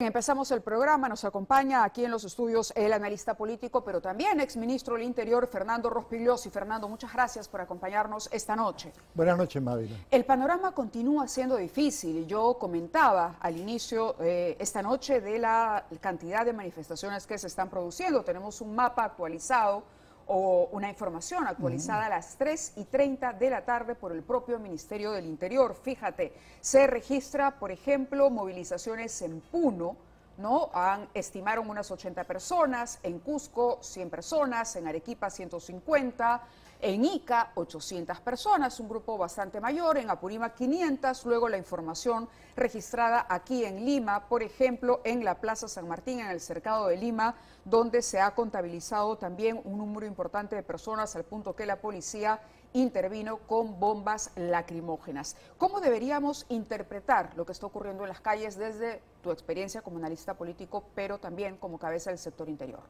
Empezamos el programa, nos acompaña aquí en los estudios el analista político, pero también exministro del Interior, Fernando Rospigliosi. Fernando, muchas gracias por acompañarnos esta noche. Buenas noches, Mávila. El panorama continúa siendo difícil. Yo comentaba al inicio esta noche de la cantidad de manifestaciones que se están produciendo. Tenemos un mapa actualizado o una información actualizada a las 3:30 de la tarde por el propio Ministerio del Interior. Fíjate, se registra, por ejemplo, movilizaciones en Puno, ¿no? Estimaron unas 80 personas, en Cusco 100 personas, en Arequipa 150, en Ica 800 personas, un grupo bastante mayor, en Apurímac 500, luego la información registrada aquí en Lima, por ejemplo, en la Plaza San Martín, en el Cercado de Lima, donde se ha contabilizado también un número importante de personas al punto que la policía intervino con bombas lacrimógenas. ¿Cómo deberíamos interpretar lo que está ocurriendo en las calles desde tu experiencia como analista político, pero también como cabeza del sector interior?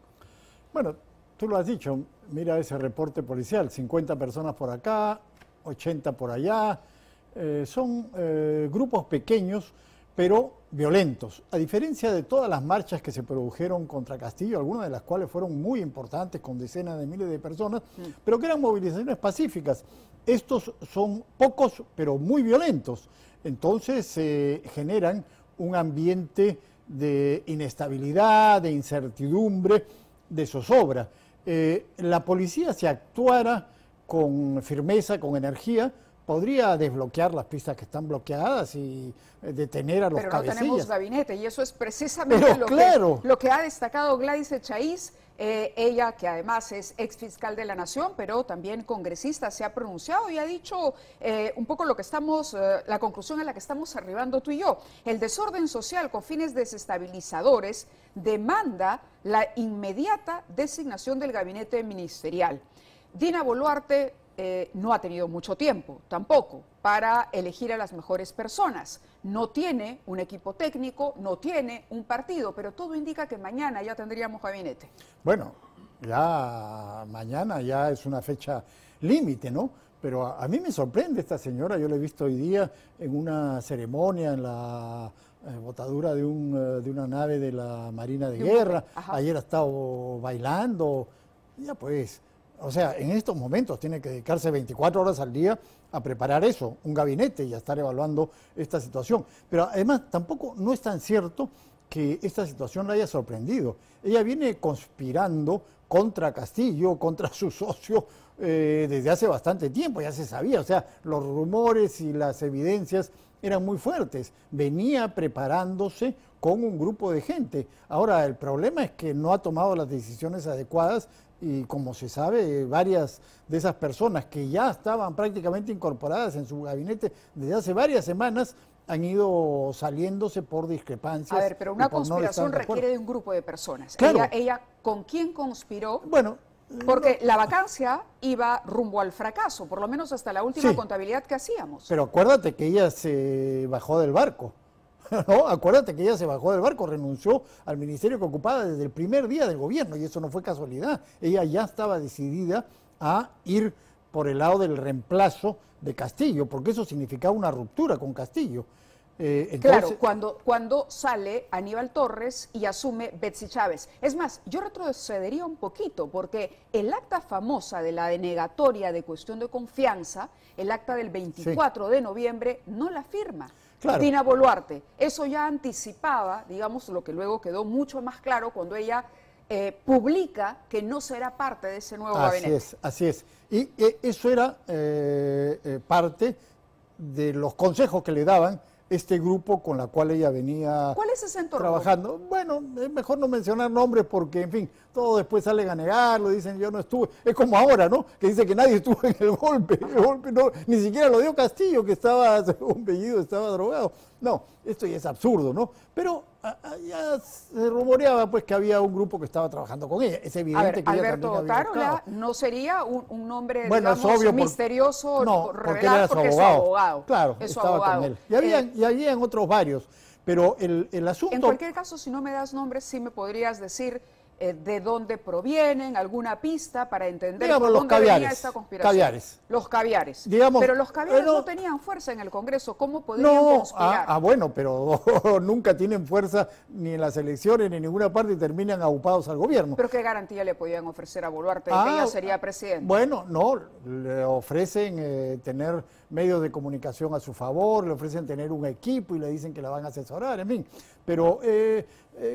Bueno, tú lo has dicho, mira ese reporte policial, 50 personas por acá, 80 por allá, son grupos pequeños, pero violentos. A diferencia de todas las marchas que se produjeron contra Castillo, algunas de las cuales fueron muy importantes, con decenas de miles de personas, pero que eran movilizaciones pacíficas. Estos son pocos, pero muy violentos. Entonces generan un ambiente de inestabilidad, de incertidumbre, de zozobra. La policía, si actuara con firmeza, con energía, podría desbloquear las pistas que están bloqueadas y detener a los cabecillas. Pero no tenemos gabinete y eso es precisamente lo que ha destacado Gladys Echaíz, ella que además es ex fiscal de la Nación, pero también congresista, se ha pronunciado y ha dicho un poco lo que estamos, la conclusión a la que estamos arribando tú y yo. El desorden social con fines desestabilizadores demanda la inmediata designación del gabinete ministerial. Dina Boluarte no ha tenido mucho tiempo tampoco para elegir a las mejores personas. No tiene un equipo técnico, no tiene un partido, pero todo indica que mañana ya tendríamos gabinete. Bueno, ya mañana ya es una fecha límite, ¿no? Pero a mí me sorprende esta señora, yo la he visto hoy día en una ceremonia en la botadura de una nave de la Marina de Guerra. Ayer ha estado bailando, ya pues. O sea, en estos momentos tiene que dedicarse 24 horas al día a preparar eso, un gabinete y a estar evaluando esta situación. Pero además tampoco no es tan cierto que esta situación la haya sorprendido. Ella viene conspirando contra Castillo, contra su socio, desde hace bastante tiempo, ya se sabía. O sea, los rumores y las evidencias eran muy fuertes. Venía preparándose con un grupo de gente. Ahora, el problema es que no ha tomado las decisiones adecuadas y, como se sabe, varias de esas personas que ya estaban prácticamente incorporadas en su gabinete desde hace varias semanas han ido saliéndose por discrepancias. A ver, pero una conspiración requiere de un grupo de personas. Claro. Ella ¿con quién conspiró? Bueno, porque la vacancia iba rumbo al fracaso, por lo menos hasta la última contabilidad que hacíamos. Pero acuérdate que ella se bajó del barco. No, acuérdate que ella se bajó del barco, renunció al ministerio que ocupaba desde el primer día del gobierno y eso no fue casualidad. Ella ya estaba decidida a ir por el lado del reemplazo de Castillo, porque eso significaba una ruptura con Castillo. Claro, cuando sale Aníbal Torres y asume Betsy Chávez. Es más, yo retrocedería un poquito, porque el acta famosa de la denegatoria de cuestión de confianza, el acta del 24 de noviembre, no la firma Dina Boluarte. Eso ya anticipaba, digamos, lo que luego quedó mucho más claro cuando ella publica que no será parte de ese nuevo gabinete. Así es. Y eso era parte de los consejos que le daban este grupo con la cual ella venía ¿Cuál es ese entorno? Trabajando. Bueno, es mejor no mencionar nombres porque, en fin, todos después salen a negarlo, dicen yo no estuve. Es como ahora, ¿no? Que dice que nadie estuvo en el golpe. El golpe no, ni siquiera lo dio Castillo, que estaba, según Bellido, estaba drogado. No, esto ya es absurdo, ¿no? Pero ya se rumoreaba pues que había un grupo que estaba trabajando con ella. Es evidente que Alberto Otárola no sería un nombre, bueno, digamos, obvio, misterioso, no, revelar porque es su abogado. Claro, es su estaba abogado. con él. Y habían otros varios, pero el asunto... En cualquier caso, si no me das nombres, sí me podrías decir de dónde provienen, alguna pista para entender digamos, por los dónde caviares, venía esta conspiración. caviares. Los caviares. Digamos, pero los caviares pero, no tenían fuerza en el Congreso. ¿Cómo podrían no, conspirar? bueno, pero nunca tienen fuerza ni en las elecciones ni en ninguna parte y terminan agupados al gobierno. ¿Pero qué garantía le podían ofrecer a Boluarte de que ella sería presidente? Bueno, no, le ofrecen tener medios de comunicación a su favor, le ofrecen tener un equipo y le dicen que la van a asesorar, en fin. Pero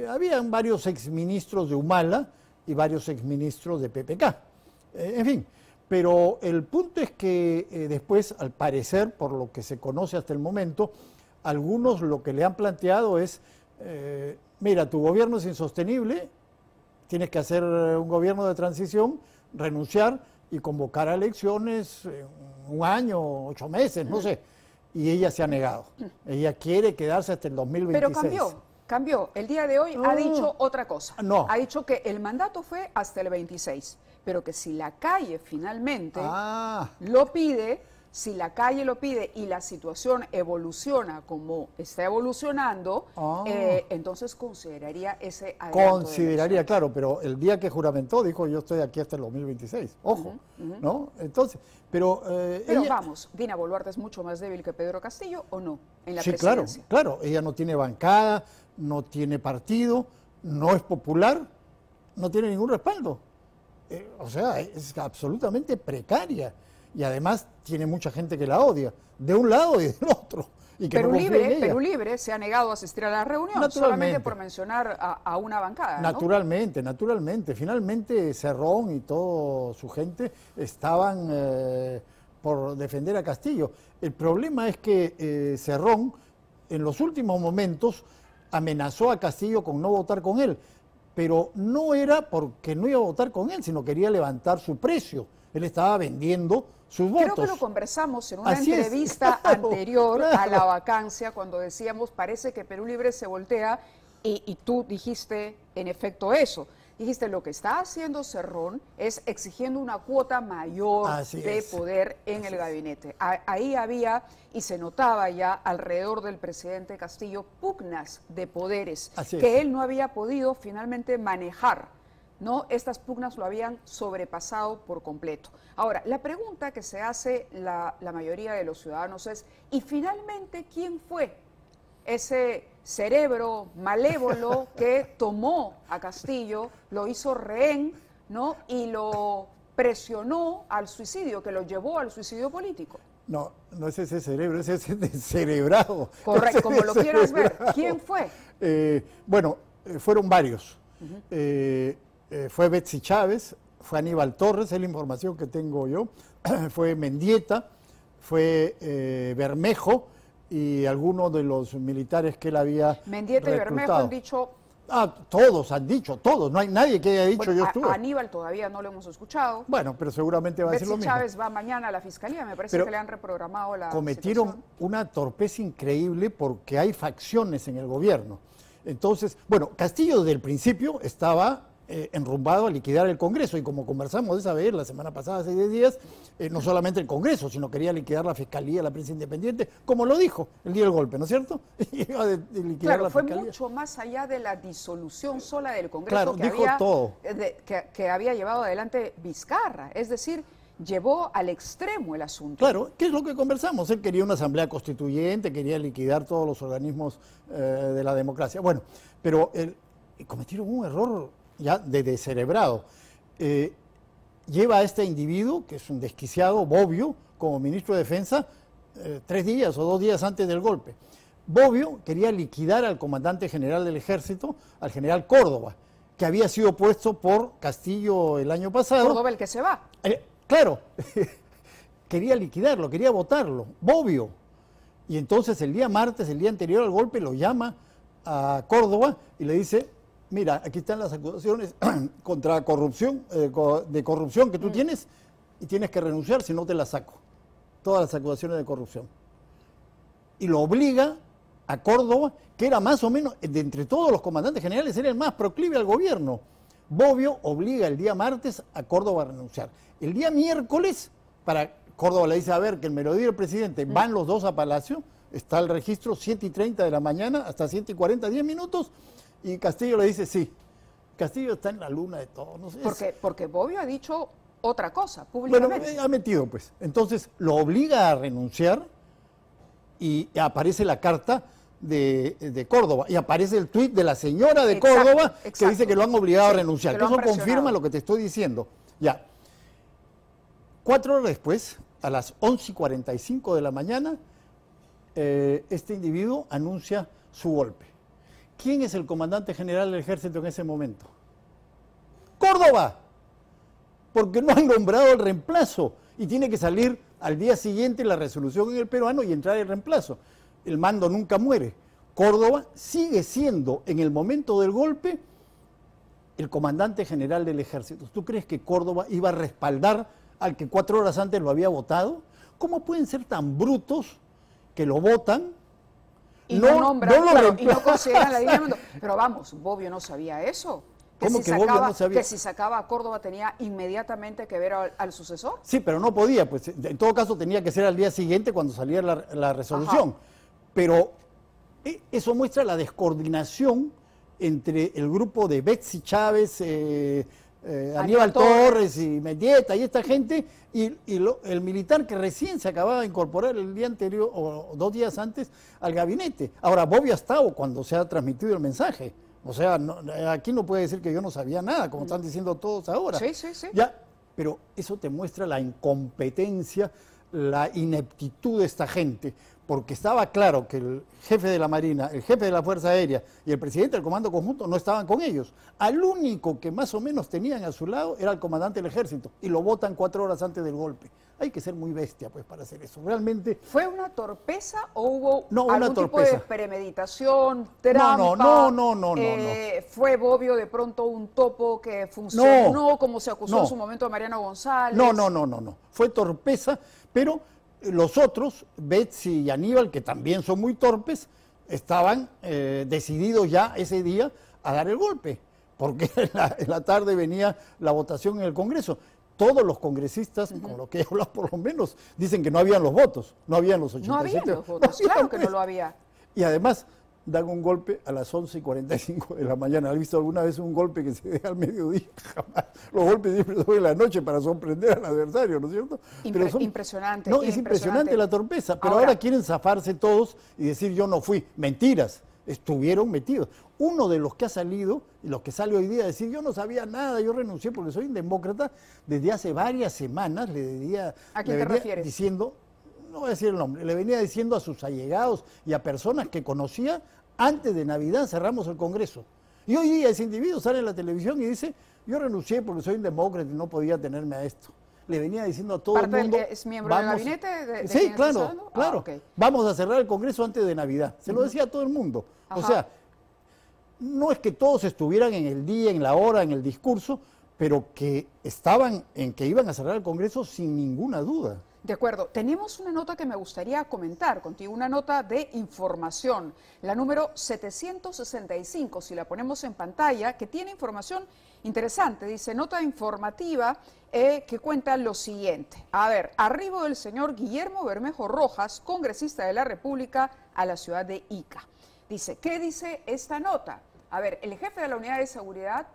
habían varios exministros de Humala y varios exministros de PPK. En fin, pero el punto es que después, al parecer, por lo que se conoce hasta el momento, algunos lo que le han planteado es, mira, tu gobierno es insostenible, tienes que hacer un gobierno de transición, renunciar y convocar a elecciones un año, 8 meses, no sé. Y ella se ha negado. Ella quiere quedarse hasta el 2026. Pero cambió. El día de hoy ha dicho otra cosa. No. Ha dicho que el mandato fue hasta el 26, pero que si la calle finalmente lo pide, si la calle lo pide y la situación evoluciona como está evolucionando, entonces consideraría ese adelanto. Consideraría, claro, pero el día que juramentó dijo yo estoy aquí hasta el 2026. Ojo, ¿no? Entonces, pero ella, vamos, Dina Boluarte es mucho más débil que Pedro Castillo, ¿o no? En la sí, presidencia. claro, ella no tiene bancada, no tiene partido, no es popular, no tiene ningún respaldo. O sea, es absolutamente precaria. Y además tiene mucha gente que la odia, de un lado y del otro. Y que Perú, no confía en ella. Perú Libre se ha negado a asistir a la reunión, solamente por mencionar a una bancada, ¿no? Naturalmente. Finalmente Cerrón y toda su gente estaban por defender a Castillo. El problema es que Cerrón, en los últimos momentos, amenazó a Castillo con no votar con él. Pero no era porque no iba a votar con él, sino quería levantar su precio. Él estaba vendiendo sus votos. Creo que lo conversamos en una entrevista anterior a la vacancia, cuando decíamos, parece que Perú Libre se voltea, y tú dijiste, en efecto, eso. Dijiste, lo que está haciendo Cerrón es exigiendo una cuota mayor de poder en el gabinete. Ahí había, y se notaba ya alrededor del presidente Castillo, pugnas de poderes que él no había podido finalmente manejar, ¿no? Estas pugnas lo habían sobrepasado por completo. Ahora, la pregunta que se hace la mayoría de los ciudadanos es, ¿y finalmente quién fue ese cerebro malévolo que tomó a Castillo, lo hizo rehén, ¿no? Y lo presionó al suicidio, que lo llevó al suicidio político? No es ese cerebro, es ese descerebrado. Correcto, como lo quieras ver. ¿Quién fue? Fueron varios. Fue Betsy Chávez, fue Aníbal Torres, es la información que tengo yo, fue Mendieta, fue Bermejo y algunos de los militares que él había Mendieta y Bermejo han dicho... todos han dicho, todos, no hay nadie que haya dicho yo estuve. A Aníbal todavía no lo hemos escuchado. Bueno, pero seguramente va a decir lo mismo. Betsy Chávez va mañana a la fiscalía, me parece que le han reprogramado la cometieron situación. Una torpeza increíble porque hay facciones en el gobierno. Entonces, bueno, Castillo desde el principio estaba enrumbado a liquidar el Congreso y como conversamos de esa vez la semana pasada, hace 10 días, no solamente el Congreso, sino quería liquidar la Fiscalía, la prensa independiente, como lo dijo el día del golpe, ¿no es cierto? Iba a liquidar la fue Fiscalía. Mucho más allá de la disolución sola del Congreso que había llevado adelante Vizcarra, es decir, llevó al extremo el asunto. Claro, ¿qué es lo que conversamos? Él quería una asamblea constituyente, quería liquidar todos los organismos de la democracia. Bueno, pero cometieron un error ya de descerebrado. Lleva a este individuo, que es un desquiciado, Bobbio, como ministro de Defensa, 3 días o 2 días antes del golpe. Bobbio quería liquidar al comandante general del ejército, al general Córdoba, que había sido puesto por Castillo el año pasado. Córdoba el que se va. Claro, quería liquidarlo, quería votarlo, Bobbio. Y entonces el día martes, el día anterior al golpe, lo llama a Córdoba y le dice, mira, aquí están las acusaciones contra corrupción, de corrupción que tú tienes y tienes que renunciar si no te las saco. Todas las acusaciones de corrupción. Y lo obliga a Córdoba, que era más o menos, de entre todos los comandantes generales, era el más proclive al gobierno. Bobbio obliga el día martes a Córdoba a renunciar. El día miércoles, Córdoba le dice, a ver, que me lo diga el presidente, van los dos a Palacio, está el registro 7:30 de la mañana hasta 7:40, 10 minutos, y Castillo le dice, sí, Castillo está en la luna de todo. No sé, Porque Bobbio ha dicho otra cosa bueno, públicamente. ha metido pues. Entonces lo obliga a renunciar y aparece la carta de Córdoba y aparece el tuit de la señora de Córdoba que dice que lo han obligado a renunciar. Que eso confirma lo que te estoy diciendo. Ya. 4 horas después, a las 11:45 de la mañana, este individuo anuncia su golpe. ¿Quién es el comandante general del ejército en ese momento? Córdoba, porque no han nombrado el reemplazo y tiene que salir al día siguiente la resolución en el peruano y entrar el reemplazo. El mando nunca muere. Córdoba sigue siendo en el momento del golpe el comandante general del ejército. ¿Tú crees que Córdoba iba a respaldar al que 4 horas antes lo había votado? ¿Cómo pueden ser tan brutos que lo votan? Y no nombran, claro, y no consideran la línea de mando. Pero vamos, Bobbio no sabía eso. ¿Cómo que Bobbio no sabía? Que si sacaba a Córdoba tenía inmediatamente que ver al sucesor. Sí, pero no podía, pues en todo caso tenía que ser al día siguiente cuando saliera la resolución. Ajá. Pero eso muestra la descoordinación entre el grupo de Betsy Chávez, Aníbal Torres y Mendieta y esta gente y el militar que recién se acababa de incorporar el día anterior o 2 días antes al gabinete. Ahora, Bobbio ha estado cuando se ha transmitido el mensaje. O sea, aquí no puede decir que yo no sabía nada, como están diciendo todos ahora. Sí, sí, sí. Ya, pero eso te muestra la incompetencia, la ineptitud de esta gente, porque estaba claro que el jefe de la Marina, el jefe de la Fuerza Aérea y el presidente del Comando Conjunto no estaban con ellos. Al único que más o menos tenían a su lado era el comandante del ejército y lo votan 4 horas antes del golpe. Hay que ser muy bestia pues para hacer eso. Realmente. ¿Fue una torpeza o hubo algún tipo de premeditación, trampa? No. ¿Fue Bobbio de pronto un topo que funcionó como se acusó en su momento a Mariano González? No. Fue torpeza, pero los otros, Betsy y Aníbal, que también son muy torpes, estaban decididos ya ese día a dar el golpe, porque en la tarde venía la votación en el Congreso. Todos los congresistas, con lo que he hablado por lo menos, dicen que no habían los votos, no habían los 87. No habían los votos, claro que no lo había. Y además dan un golpe a las 11:45 de la mañana. ¿Has visto alguna vez un golpe que se deja al mediodía? Jamás. Los golpes siempre son en la noche para sorprender al adversario, ¿no es cierto? Impresionante. No, es impresionante la torpeza, pero ahora quieren zafarse todos y decir yo no fui. Mentiras, estuvieron metidos. Uno de los que ha salido, y los que sale hoy día a decir yo no sabía nada, yo renuncié porque soy un demócrata, desde hace varias semanas le venía diciendo, no voy a decir el nombre, le venía diciendo a sus allegados y a personas que conocía, antes de Navidad cerramos el Congreso. Y hoy día ese individuo sale en la televisión y dice, yo renuncié porque soy un demócrata y no podía tenerme a esto. Le venía diciendo a todo el mundo. ¿Parte del que es miembro del gabinete? Sí, claro. Okay. Vamos a cerrar el Congreso antes de Navidad. Se lo decía a todo el mundo. Ajá. O sea, no es que todos estuvieran en el día, en la hora, en el discurso, pero que estaban en que iban a cerrar el Congreso sin ninguna duda. De acuerdo. Tenemos una nota que me gustaría comentar contigo, una nota de información, la número 765, si la ponemos en pantalla, que tiene información interesante. Dice, nota informativa que cuenta lo siguiente. A ver, arribo del señor Guillermo Bermejo Rojas, congresista de la República, a la ciudad de Ica. Dice, ¿qué dice esta nota? A ver, el jefe de la unidad de seguridad,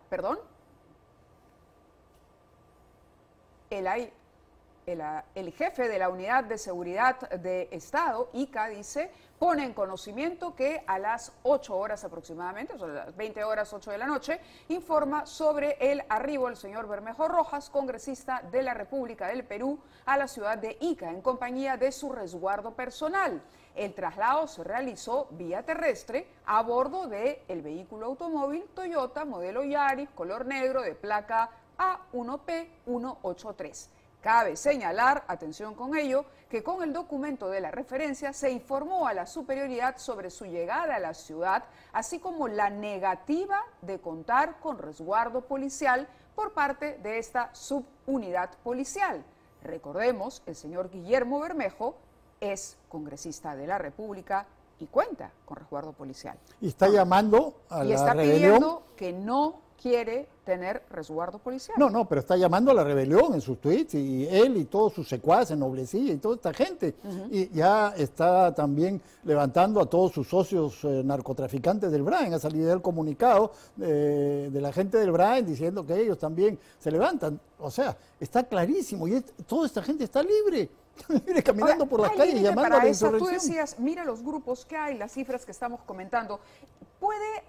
el jefe de la Unidad de Seguridad de Estado, ICA, dice, pone en conocimiento que a las 8 horas aproximadamente, o sea, a las 20 horas 8 de la noche, informa sobre el arribo del señor Bermejo Rojas, congresista de la República del Perú, a la ciudad de Ica, en compañía de su resguardo personal. El traslado se realizó vía terrestre a bordo del vehículo automóvil Toyota modelo Yaris, color negro, de placa A1P183. Cabe señalar, atención con ello, que con el documento de la referencia se informó a la superioridad sobre su llegada a la ciudad, así como la negativa de contar con resguardo policial por parte de esta subunidad policial. Recordemos, el señor Guillermo Bermejo es congresista de la República y cuenta con resguardo policial. Y está llamando a la rebelión. Y está pidiendo que no quiere tener resguardo policial. No, pero está llamando a la rebelión en sus tweets, y él y todos sus secuaces, Noblecilla y toda esta gente. Y ya está también levantando a todos sus socios narcotraficantes del BRAIN. Ha salido el comunicado de la gente del BRAIN diciendo que ellos también se levantan. O sea, está clarísimo, y toda esta gente está libre. Libre caminando por las calles llamando a la insurrección. Tú decías, mira los grupos que hay, las cifras que estamos comentando.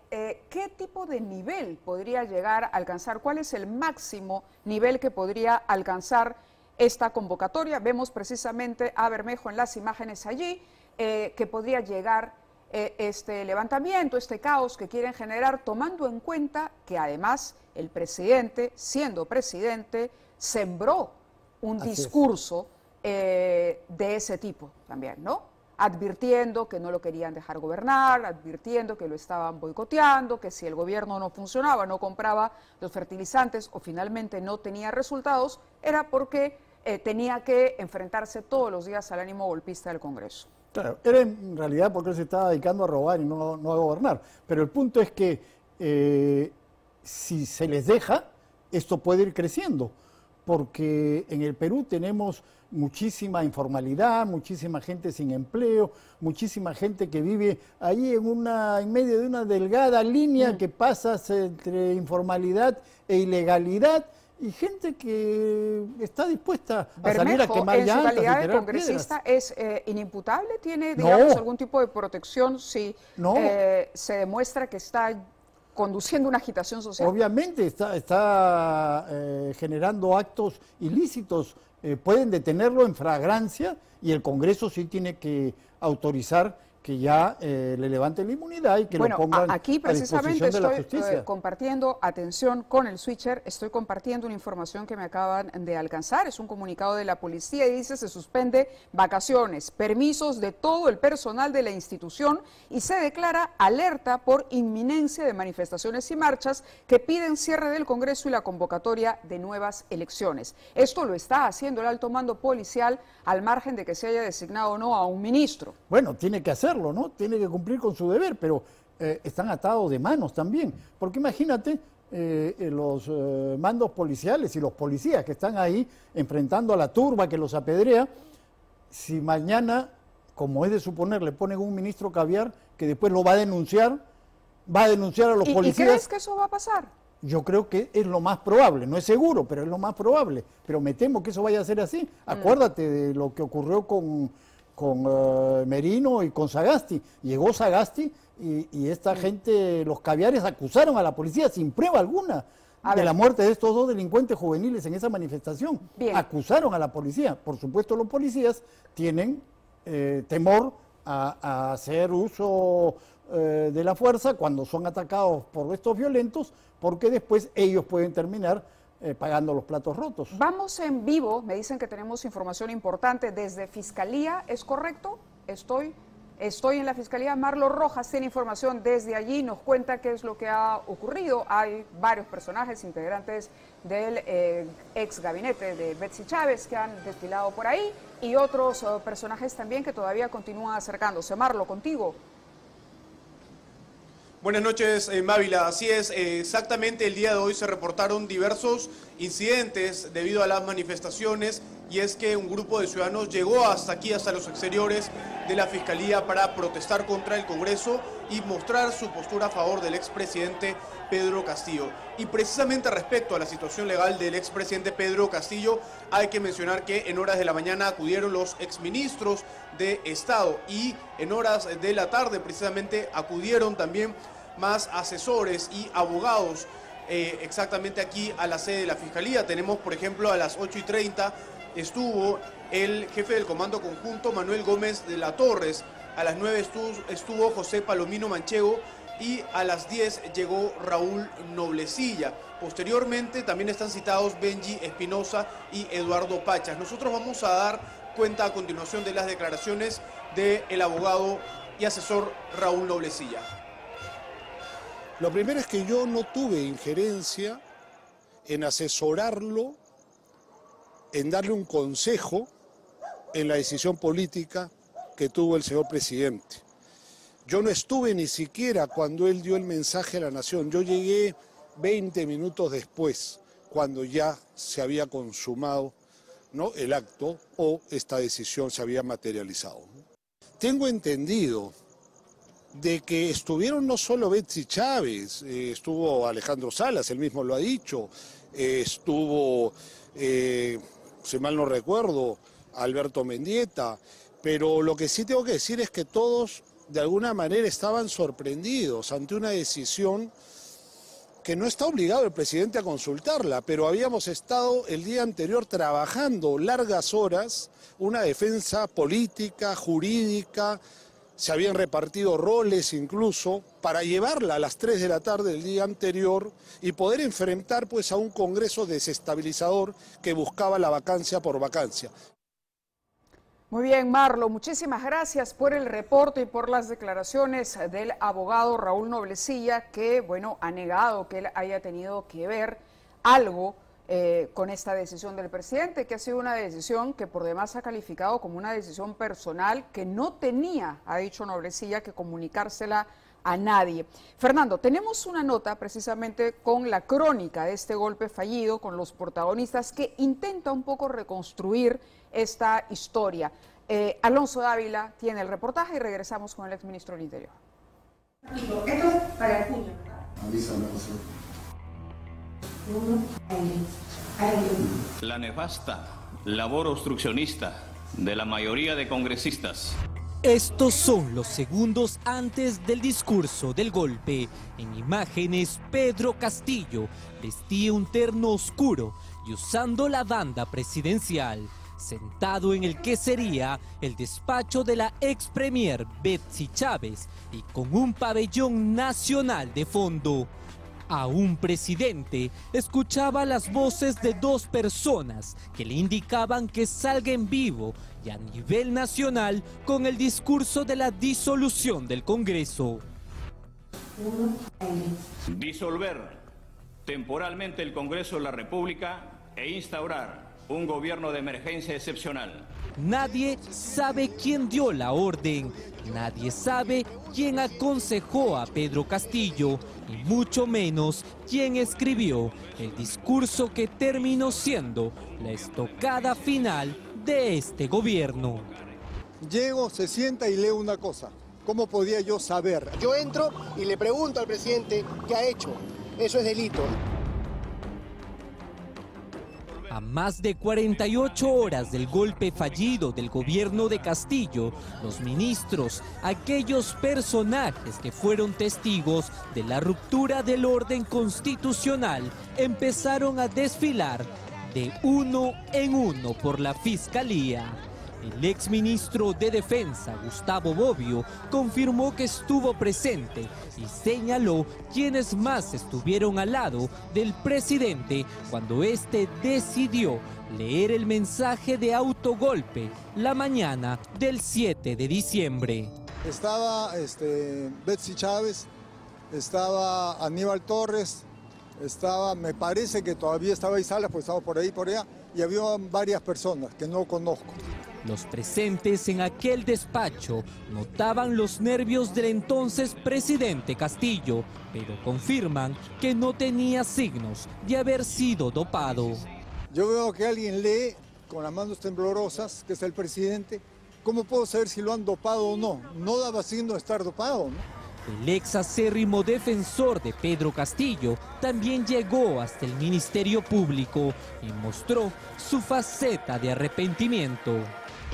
¿Qué tipo de nivel podría llegar a alcanzar? ¿Cuál es el máximo nivel que podría alcanzar esta convocatoria? Vemos precisamente a Bermejo en las imágenes allí, que podría llegar este levantamiento, este caos que quieren generar, tomando en cuenta que además el presidente, siendo presidente, sembró un discurso de ese tipo también, ¿no? Advirtiendo que no lo querían dejar gobernar, advirtiendo que lo estaban boicoteando, que si el gobierno no funcionaba, no compraba los fertilizantes o finalmente no tenía resultados, era porque tenía que enfrentarse todos los días al ánimo golpista del Congreso. Claro, era en realidad porque él se estaba dedicando a robar y no a gobernar. Pero el punto es que si se les deja, esto puede ir creciendo, porque en el Perú tenemos muchísima informalidad, muchísima gente sin empleo, muchísima gente que vive ahí en medio de una delgada línea que pasa entre informalidad e ilegalidad, y gente que está dispuesta a salir a quemar llantas. ¿En su calidad de congresista es inimputable? ¿Tiene, digamos, algún tipo de protección si se demuestra que está conduciendo una agitación social? Obviamente está generando actos ilícitos. Pueden detenerlo en flagrancia y el Congreso sí tiene que autorizar que ya le levanten la inmunidad y que lo pongan aquí precisamente a disposición de la justicia. Estoy compartiendo, atención con el switcher, estoy compartiendo una información que me acaban de alcanzar, es un comunicado de la policía y dice: se suspende vacaciones, permisos de todo el personal de la institución y se declara alerta por inminencia de manifestaciones y marchas que piden cierre del Congreso y la convocatoria de nuevas elecciones. Esto lo está haciendo el alto mando policial al margen de que se haya designado o no a un ministro. Bueno, tiene que hacerlo, ¿no? Tiene que cumplir con su deber, pero están atados de manos también. Porque imagínate los mandos policiales y los policías que están ahí enfrentando a la turba que los apedrea, si mañana, como es de suponer, le ponen un ministro caviar que después lo va a denunciar a los policías. ¿Y crees que eso va a pasar? Yo creo que es lo más probable, no es seguro, pero es lo más probable. Pero me temo que eso vaya a ser así. Acuérdate de lo que ocurrió con Merino y con Sagasti. Llegó Sagasti y esta gente, los caviares, acusaron a la policía sin prueba alguna de la muerte de estos dos delincuentes juveniles en esa manifestación. Bien. Acusaron a la policía. Por supuesto, los policías tienen temor a hacer uso de la fuerza cuando son atacados por estos violentos, porque después ellos pueden terminar pagando los platos rotos. Vamos en vivo, me dicen que tenemos información importante desde Fiscalía, ¿es correcto? Estoy en la Fiscalía. Marlo Rojas tiene información desde allí, nos cuenta qué es lo que ha ocurrido. Hay varios personajes integrantes del ex gabinete de Betsy Chávez que han desfilado por ahí y otros personajes también que todavía continúan acercándose. Marlo, contigo. Buenas noches, Mávila. Así es, exactamente el día de hoy se reportaron diversos incidentes debido a las manifestaciones, y es que un grupo de ciudadanos llegó hasta aquí, hasta los exteriores de la Fiscalía, para protestar contra el Congreso y mostrar su postura a favor del expresidente Pedro Castillo. Y precisamente respecto a la situación legal del expresidente Pedro Castillo, hay que mencionar que en horas de la mañana acudieron los exministros de Estado y en horas de la tarde precisamente acudieron también más asesores y abogados exactamente aquí a la sede de la Fiscalía. Tenemos, por ejemplo, a las 8:30 estuvo el jefe del Comando Conjunto, Manuel Gómez de la Torres. A las 9 estuvo José Palomino Manchego y a las 10 llegó Raúl Noblecilla. Posteriormente también están citados Benji Espinosa y Eduardo Pachas. Nosotros vamos a dar cuenta a continuación de las declaraciones del abogado y asesor Raúl Noblecilla. Lo primero es que yo no tuve injerencia en asesorarlo, en darle un consejo en la decisión política que tuvo el señor presidente. Yo no estuve ni siquiera cuando él dio el mensaje a la nación. Yo llegué 20 minutos después, cuando ya se había consumado, ¿no?, el acto o esta decisión se había materializado. Tengo entendido de que estuvieron no solo Betsy Chávez, estuvo Alejandro Salas, él mismo lo ha dicho, estuvo, si mal no recuerdo, Alberto Mendieta, pero lo que sí tengo que decir es que todos de alguna manera estaban sorprendidos ante una decisión que no está obligado el presidente a consultarla, pero habíamos estado el día anterior trabajando largas horas, una defensa política, jurídica, se habían repartido roles incluso, para llevarla a las 3 de la tarde del día anterior y poder enfrentar pues a un Congreso desestabilizador que buscaba la vacancia por vacancia. Muy bien, Marlo, muchísimas gracias por el reporte y por las declaraciones del abogado Raúl Noblecilla, que, bueno, ha negado que él haya tenido que ver algo con esta decisión del presidente, que ha sido una decisión que por demás ha calificado como una decisión personal que no tenía, ha dicho Noblecilla, que comunicársela a nadie. Fernando, tenemos una nota precisamente con la crónica de este golpe fallido, con los protagonistas, que intenta un poco reconstruir esta historia. Alonso Dávila tiene el reportaje y regresamos con el exministro del Interior. Esto es para el puño, ¿verdad? Avísame, José. La nefasta labor obstruccionista de la mayoría de congresistas. Estos son los segundos antes del discurso del golpe. En imágenes, Pedro Castillo vestía un terno oscuro y usando la banda presidencial, sentado en el que sería el despacho de la ex premier Betsy Chávez y con un pabellón nacional de fondo. A un presidente escuchaba las voces de dos personas que le indicaban que salga en vivo y a nivel nacional con el discurso de la disolución del Congreso. Disolver temporalmente el Congreso de la República e instaurar un gobierno de emergencia excepcional. Nadie sabe quién dio la orden, nadie sabe quién aconsejó a Pedro Castillo y mucho menos quién escribió el discurso que terminó siendo la estocada final de este gobierno. Llego, se sienta y leo una cosa. ¿Cómo podía yo saber? Yo entro y le pregunto al presidente qué ha hecho. Eso es delito. A más de 48 horas del golpe fallido del gobierno de Castillo, los ministros, aquellos personajes que fueron testigos de la ruptura del orden constitucional, empezaron a desfilar de uno en uno por la Fiscalía. El exministro de Defensa, Gustavo Bobbio, confirmó que estuvo presente y señaló quienes más estuvieron al lado del presidente cuando éste decidió leer el mensaje de autogolpe la mañana del 7 de diciembre. Estaba Betsy Chávez, estaba Aníbal Torres, estaba, me parece que todavía estaba Isalas, pues estaba por ahí, por allá, y había varias personas que no conozco. Los presentes en aquel despacho notaban los nervios del entonces presidente Castillo, pero confirman que no tenía signos de haber sido dopado. Yo veo que alguien lee con las manos temblorosas, que es el presidente. ¿Cómo puedo saber si lo han dopado o no? No daba signo de estar dopado, ¿no? El ex acérrimo defensor de Pedro Castillo también llegó hasta el Ministerio Público y mostró su faceta de arrepentimiento.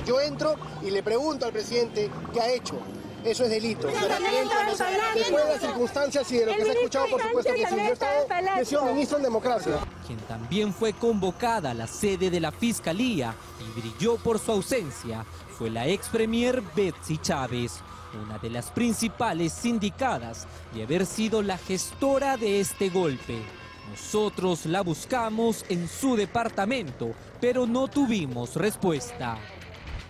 Yo entro y le pregunto al presidente qué ha hecho. Eso es delito. Después de las circunstancias y de lo que se ha escuchado, por supuesto que sí. Yo he sido ministro en democracia. Quien también fue convocada a la sede de la Fiscalía y brilló por su ausencia fue la ex premier Betsy Chávez, una de las principales indicadas de haber sido la gestora de este golpe. Nosotros la buscamos en su departamento, pero no tuvimos respuesta.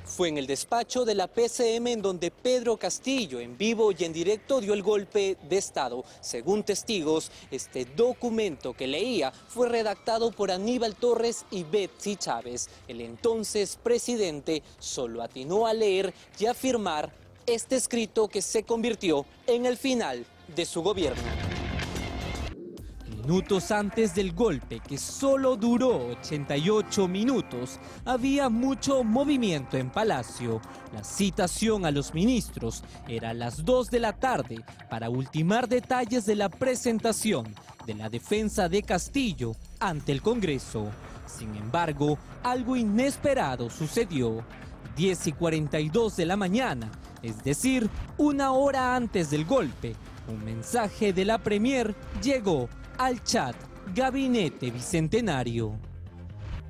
Fue en el despacho de la PCM en donde Pedro Castillo, en vivo y en directo, dio el golpe de Estado. Según testigos, este documento que leía fue redactado por Aníbal Torres y Betsy Chávez. El entonces presidente solo atinó a leer y a firmar este escrito que se convirtió en el final de su gobierno. Minutos antes del golpe, que solo duró 88 minutos, había mucho movimiento en Palacio. La citación a los ministros era a las 2 de la tarde para ultimar detalles de la presentación de la defensa de Castillo ante el Congreso. Sin embargo, algo inesperado sucedió. 10:42 de la mañana, es decir, una hora antes del golpe, un mensaje de la Premier llegó al chat Gabinete Bicentenario.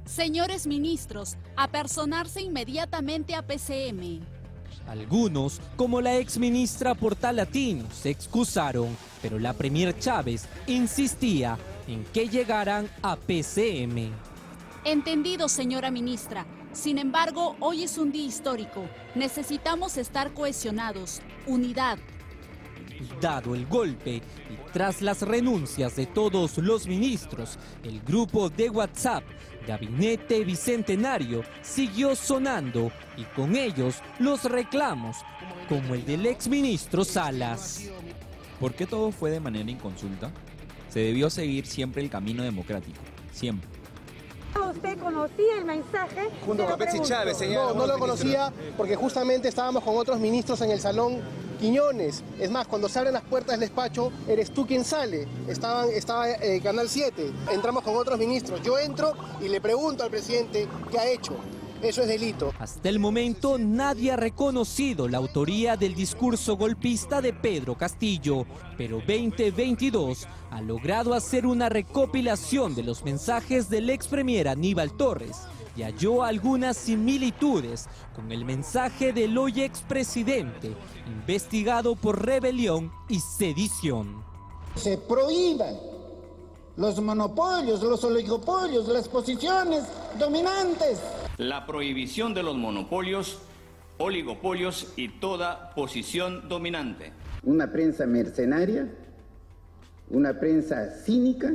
Señores ministros, apersonarse inmediatamente a PCM. Algunos, como la exministra Portalatino, se excusaron, pero la Premier Chávez insistía en que llegaran a PCM. Entendido, señora ministra. Sin embargo, hoy es un día histórico. Necesitamos estar cohesionados. Unidad. Dado el golpe y tras las renuncias de todos los ministros, el grupo de WhatsApp Gabinete Bicentenario siguió sonando y con ellos los reclamos, como el del exministro Salas. ¿Por qué todo fue de manera inconsulta? Se debió seguir siempre el camino democrático, siempre. ¿Usted conocía el mensaje? Junto con Betsy Chávez, señor. No lo conocía porque justamente estábamos con otros ministros en el salón Quiñones. Es más, cuando se abren las puertas del despacho, eres tú quien sale. Estaba Canal 7. Entramos con otros ministros. Yo entro y le pregunto al presidente qué ha hecho. Eso es delito. Hasta el momento nadie ha reconocido la autoría del discurso golpista de Pedro Castillo, pero 2022 ha logrado hacer una recopilación de los mensajes del ex premier Aníbal Torres y halló algunas similitudes con el mensaje del hoy expresidente, investigado por rebelión y sedición. Se prohíban los monopolios, los oligopolios, las posiciones dominantes. La prohibición de los monopolios, oligopolios y toda posición dominante. Una prensa mercenaria, una prensa cínica,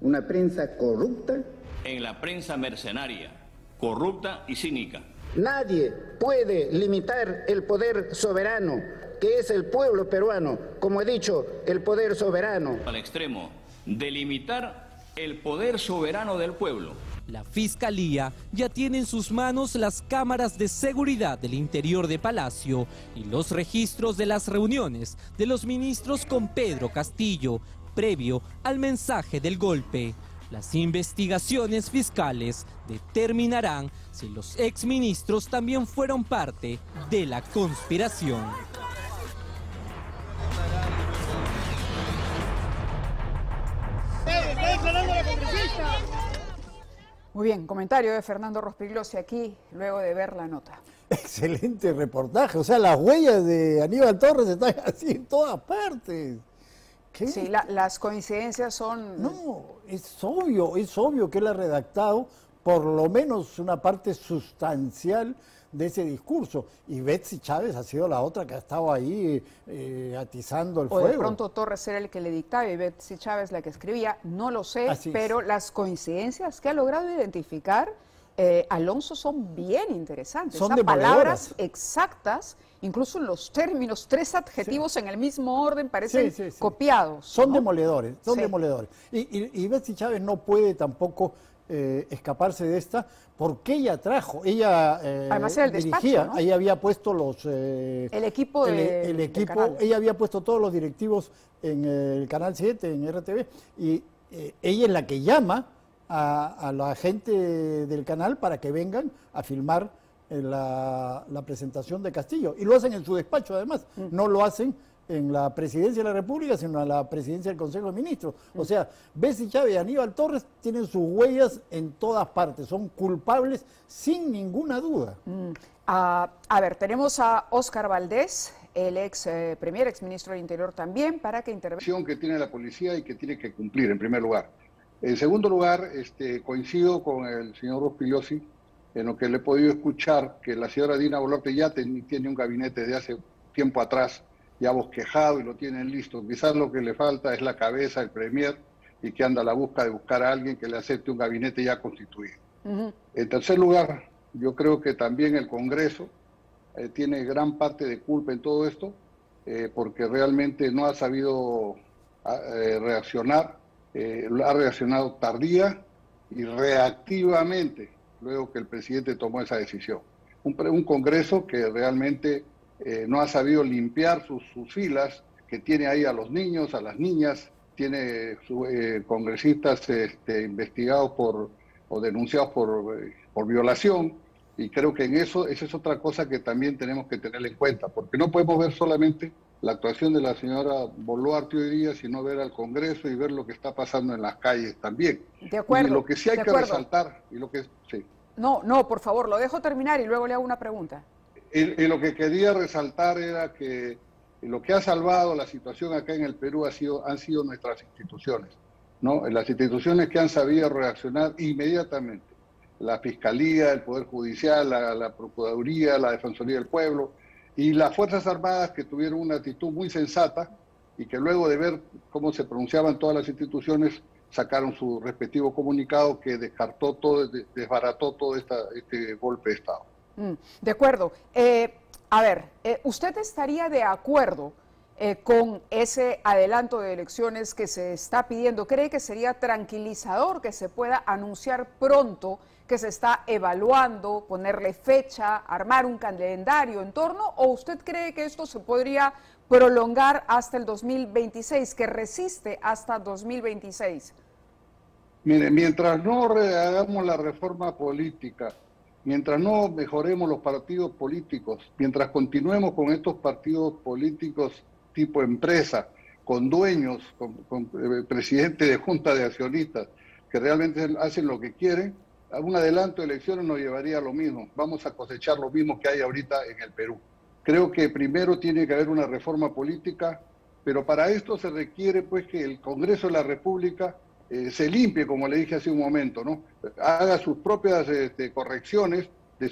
una prensa corrupta. En la prensa mercenaria, corrupta y cínica. Nadie puede limitar el poder soberano, que es el pueblo peruano, como he dicho, el poder soberano. Al extremo, delimitar el poder soberano del pueblo. La Fiscalía ya tiene en sus manos las cámaras de seguridad del interior de Palacio y los registros de las reuniones de los ministros con Pedro Castillo, previo al mensaje del golpe. Las investigaciones fiscales determinarán si los exministros también fueron parte de la conspiración. Muy bien, comentario de Fernando Rospigliosi aquí, luego de ver la nota. Excelente reportaje, o sea, las huellas de Aníbal Torres están así en todas partes. ¿Qué? Sí, las coincidencias son... No, es obvio que él ha redactado por lo menos una parte sustancial de ese discurso. Y Betsy Chávez ha sido la otra que ha estado ahí atizando el fuego. O de pronto Torres era el que le dictaba y Betsy Chávez la que escribía, no lo sé, pero las coincidencias que ha logrado identificar Alonso son bien interesantes. Son palabras exactas, incluso los términos, 3 adjetivos en el mismo orden parecen copiados. Son demoledores, demoledores. Y Betsy Chávez no puede tampoco escaparse de esta, porque ella trajo, ella además era el dirigía, despacho, ¿no? Ella había puesto los... el equipo del canal. Ella había puesto todos los directivos en el Canal 7, en RTV, y ella es la que llama a la gente del canal para que vengan a filmar la presentación de Castillo. Y lo hacen en su despacho, además. No lo hacen en la Presidencia de la República, sino en la Presidencia del Consejo de Ministros. O sea, Betsy Chávez y Aníbal Torres tienen sus huellas en todas partes. Son culpables sin ninguna duda. A ver, tenemos a Óscar Valdés, el ex premier, ex ministro del Interior también, para que intervenga. Que tiene la policía y que tiene que cumplir, en primer lugar. En segundo lugar, coincido con el señor Rospigliosi en lo que le he podido escuchar, que la señora Dina Boluarte ya tiene un gabinete de hace tiempo atrás, ya bosquejado y lo tienen listo. Quizás lo que le falta es la cabeza del premier y que anda a la busca de buscar a alguien que le acepte un gabinete ya constituido. En tercer lugar, yo creo que también el Congreso tiene gran parte de culpa en todo esto, porque realmente no ha sabido reaccionar ha reaccionado tardía y reactivamente luego que el presidente tomó esa decisión. Un Congreso que realmente no ha sabido limpiar sus filas, que tiene ahí a los niños, a las niñas, tiene congresistas investigados o denunciados por violación, y creo que en esa es otra cosa que también tenemos que tener en cuenta, porque no podemos ver solamente la actuación de la señora Boluarte hoy día, sino ver al Congreso y ver lo que está pasando en las calles también. De acuerdo. Y lo que sí hay que resaltar, y lo que sí. No, por favor, lo dejo terminar y luego le hago una pregunta. Y lo que quería resaltar era que lo que ha salvado la situación acá en el Perú han sido nuestras instituciones, ¿no? Las instituciones que han sabido reaccionar inmediatamente. La Fiscalía, el Poder Judicial, la Procuraduría, la Defensoría del Pueblo y las Fuerzas Armadas, que tuvieron una actitud muy sensata y que luego de ver cómo se pronunciaban todas las instituciones, sacaron su respectivo comunicado que desbarató todo este golpe de Estado. De acuerdo. ¿Usted estaría de acuerdo con ese adelanto de elecciones que se está pidiendo? ¿Cree que sería tranquilizador que se pueda anunciar pronto que se está evaluando, ponerle fecha, armar un calendario en torno? ¿O usted cree que esto se podría prolongar hasta el 2026, que resiste hasta 2026? Mire, mientras no hagamos la reforma política, mientras no mejoremos los partidos políticos, mientras continuemos con estos partidos políticos tipo empresa, con dueños, con presidente de junta de accionistas, que realmente hacen lo que quieren, un adelanto de elecciones nos llevaría a lo mismo. Vamos a cosechar lo mismo que hay ahorita en el Perú. Creo que primero tiene que haber una reforma política, pero para esto se requiere pues que el Congreso de la República se limpie, como le dije hace un momento, ¿no? Haga sus propias correcciones de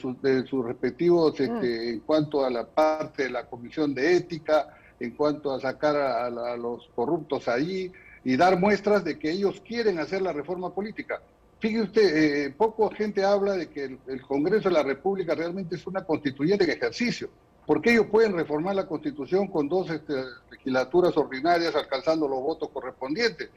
sus respectivos en cuanto a la parte de la Comisión de Ética, en cuanto a sacar a los corruptos allí y dar muestras de que ellos quieren hacer la reforma política. Fíjese usted, poco gente habla de que el Congreso de la República realmente es una constituyente en ejercicio, porque ellos pueden reformar la Constitución con 2 legislaturas ordinarias alcanzando los votos correspondientes,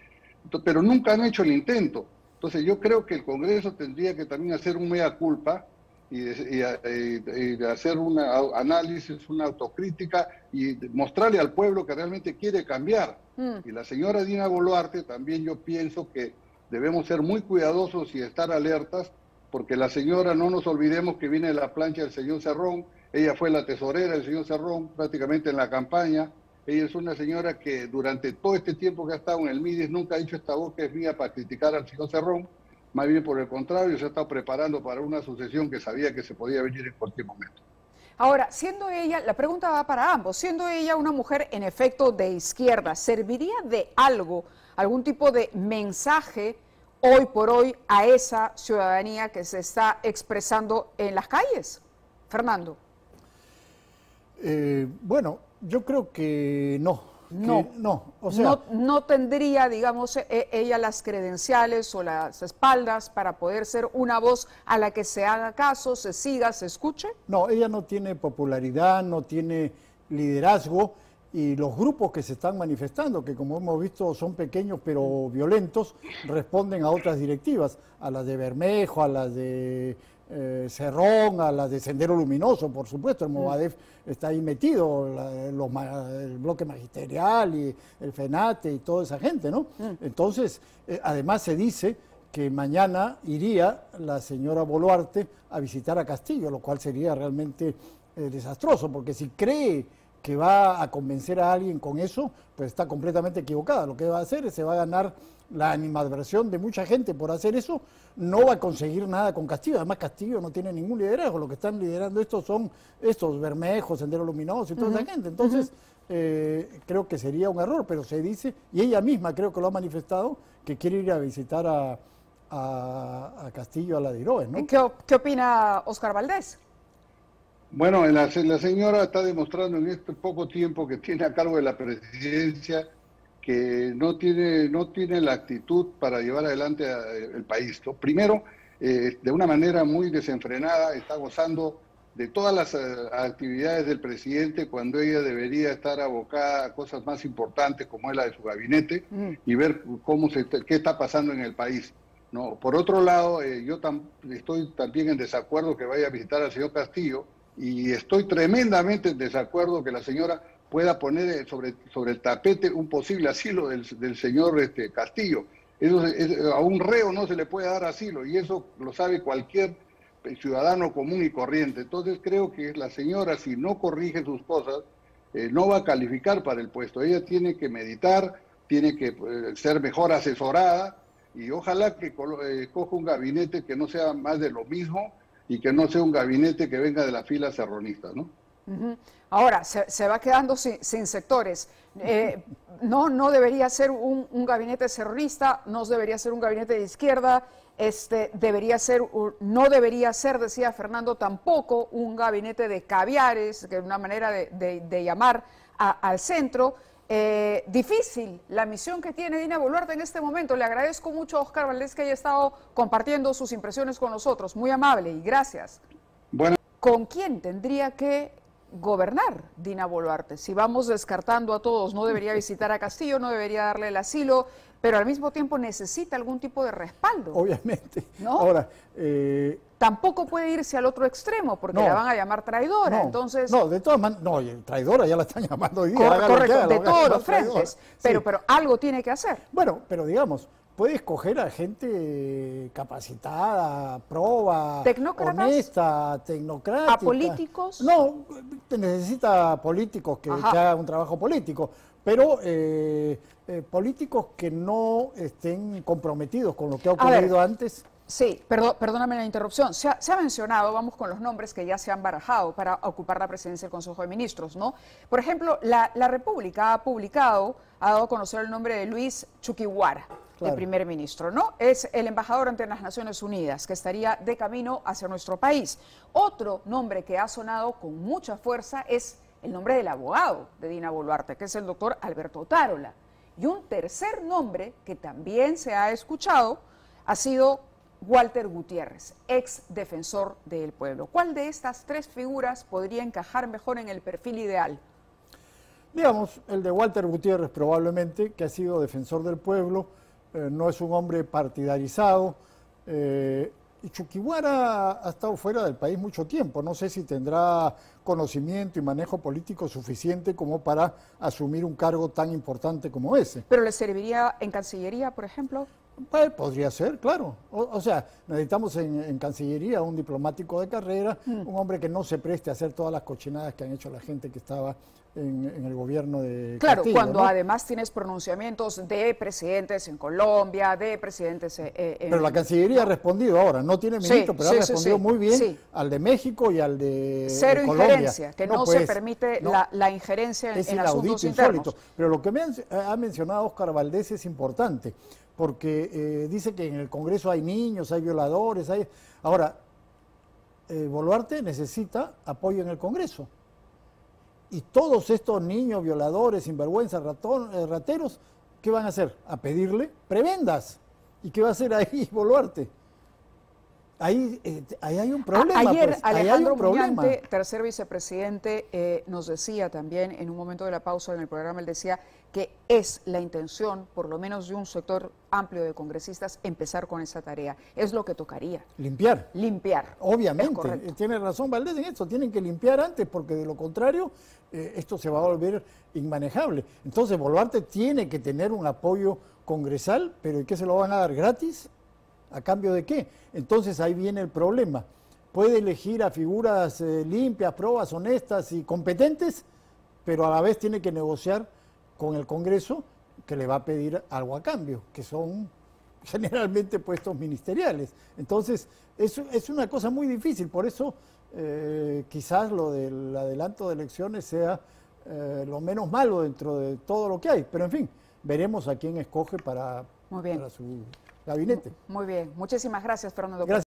pero nunca han hecho el intento. Entonces yo creo que el Congreso tendría que también hacer un mea culpa y hacer un análisis, una autocrítica y mostrarle al pueblo que realmente quiere cambiar. Y la señora Dina Boluarte también, yo pienso que debemos ser muy cuidadosos y estar alertas, porque la señora, no nos olvidemos que viene de la plancha del señor Cerrón, ella fue la tesorera del señor Cerrón prácticamente en la campaña. Ella es una señora que durante todo este tiempo que ha estado en el MIDES nunca ha dicho esta voz que es mía para criticar al señor Cerrón, más bien por el contrario, se ha estado preparando para una sucesión que sabía que se podía venir en cualquier momento. Ahora, siendo ella, la pregunta va para ambos, siendo ella una mujer en efecto de izquierda, ¿serviría de algo, algún tipo de mensaje hoy por hoy a esa ciudadanía que se está expresando en las calles? Fernando. Bueno, yo creo que no. O sea, no tendría, digamos, ella las credenciales o las espaldas para poder ser una voz a la que se haga caso, se siga, se escuche. No, ella no tiene popularidad, no tiene liderazgo, y los grupos que se están manifestando, que como hemos visto son pequeños pero violentos, responden a otras directivas, a las de Bermejo, a las de Cerrón, a las de Sendero Luminoso, por supuesto. El Movadef está ahí metido, el bloque magisterial y el FENATE y toda esa gente, ¿no? Entonces, además se dice que mañana iría la señora Boluarte a visitar a Castillo, lo cual sería realmente desastroso, porque si cree que va a convencer a alguien con eso, pues está completamente equivocada. Lo que va a hacer es se va a ganar la animadversión de mucha gente por hacer eso, no va a conseguir nada con Castillo. Además, Castillo no tiene ningún liderazgo, lo que están liderando estos son estos Bermejos, Sendero Luminoso y toda esa gente. Entonces, creo que sería un error, pero se dice, y ella misma creo que lo ha manifestado, que quiere ir a visitar a Castillo, a la de Iroes, ¿no? ¿Qué opina Óscar Valdés? Bueno, la señora está demostrando en este poco tiempo que tiene a cargo de la presidencia que no tiene la actitud para llevar adelante el país, ¿no? Primero, de una manera muy desenfrenada, está gozando de todas las actividades del presidente, cuando ella debería estar abocada a cosas más importantes como es la de su gabinete y ver qué está pasando en el país. No, por otro lado, yo estoy también en desacuerdo que vaya a visitar al señor Castillo, y estoy tremendamente en desacuerdo que la señora pueda poner sobre el tapete un posible asilo del señor Castillo. A un reo no se le puede dar asilo, y eso lo sabe cualquier ciudadano común y corriente. Entonces creo que la señora, si no corrige sus cosas, no va a calificar para el puesto. Ella tiene que meditar, tiene que ser mejor asesorada, y ojalá que coja un gabinete que no sea más de lo mismo y que no sea un gabinete que venga de las filas serronistas, ¿no? Ahora, se va quedando sin sectores. No debería ser un gabinete serronista, no debería ser un gabinete de izquierda, no debería ser, decía Fernando, tampoco un gabinete de caviares, que es una manera de llamar al centro. Difícil la misión que tiene Dina Boluarte en este momento. Le agradezco mucho a Óscar Valdés que haya estado compartiendo sus impresiones con nosotros. Muy amable y gracias. Bueno. ¿Con quién tendría que gobernar Dina Boluarte? Si vamos descartando a todos, no debería visitar a Castillo, no debería darle el asilo, pero al mismo tiempo necesita algún tipo de respaldo. Obviamente. ¿No? Ahora, tampoco puede irse al otro extremo porque la van a llamar traidora. Entonces, no, de todas maneras, no, traidora ya la están llamando hoy día. Correcto, de todos los frentes, pero algo tiene que hacer. Bueno, pero digamos, puede escoger a gente capacitada, proba, honesta, tecnocrática. ¿A políticos? No, necesita políticos que hagan un trabajo político, pero políticos que no estén comprometidos con lo que ha ocurrido antes. Sí, perdóname la interrupción. Se ha mencionado, vamos con los nombres que ya se han barajado para ocupar la presidencia del Consejo de Ministros, ¿no? Por ejemplo, la República ha dado a conocer el nombre de Luis Chuquiguara, el primer ministro, ¿no? Es el embajador ante las Naciones Unidas, que estaría de camino hacia nuestro país. Otro nombre que ha sonado con mucha fuerza es el nombre del abogado de Dina Boluarte, que es el doctor Alberto Otárola. Y un tercer nombre que también se ha escuchado ha sido Walter Gutiérrez, ex defensor del pueblo. ¿Cuál de estas tres figuras podría encajar mejor en el perfil ideal? Digamos, el de Walter Gutiérrez probablemente, que ha sido defensor del pueblo, no es un hombre partidarizado, y Chuquiguara ha estado fuera del país mucho tiempo. No sé si tendrá conocimiento y manejo político suficiente como para asumir un cargo tan importante como ese. ¿Pero le serviría en Cancillería, por ejemplo? Pues podría ser, claro. O sea, necesitamos en Cancillería un diplomático de carrera, un hombre que no se preste a hacer todas las cochinadas que han hecho la gente que estaba en el gobierno de Claro, Castillo, cuando ¿no? Además tienes pronunciamientos de presidentes en Colombia, de presidentes Pero la Cancillería ha respondido ahora, no tiene ministro, pero ha respondido muy bien al de México y al de Colombia. Injerencia, que no se permite la injerencia en asuntos internos. Pero lo que ha mencionado Óscar Valdés es importante, porque dice que en el Congreso hay niños, hay violadores, Ahora, Boluarte necesita apoyo en el Congreso. Y todos estos niños violadores, sinvergüenzas, rateros, ¿qué van a hacer? A pedirle prebendas. ¿Y qué va a hacer ahí Boluarte? Ahí hay un problema. Ayer Alejandro Muñante, tercer vicepresidente, nos decía también en un momento de la pausa en el programa, él decía que es la intención, por lo menos de un sector amplio de congresistas, empezar con esa tarea. Es lo que tocaría. Limpiar. Limpiar. Obviamente. Tiene razón Valdés en esto. Tienen que limpiar antes porque de lo contrario esto se va a volver inmanejable. Entonces Boluarte tiene que tener un apoyo congresal, pero ¿y qué se lo van a dar? ¿Gratis? ¿A cambio de qué? Entonces ahí viene el problema. Puede elegir a figuras limpias, probas, honestas y competentes, pero a la vez tiene que negociar con el Congreso, que le va a pedir algo a cambio, que son generalmente puestos ministeriales. Entonces es una cosa muy difícil, por eso quizás lo del adelanto de elecciones sea lo menos malo dentro de todo lo que hay. Pero en fin, veremos a quién escoge para su gabinete. Muy bien. Muchísimas gracias, Fernando. Gracias.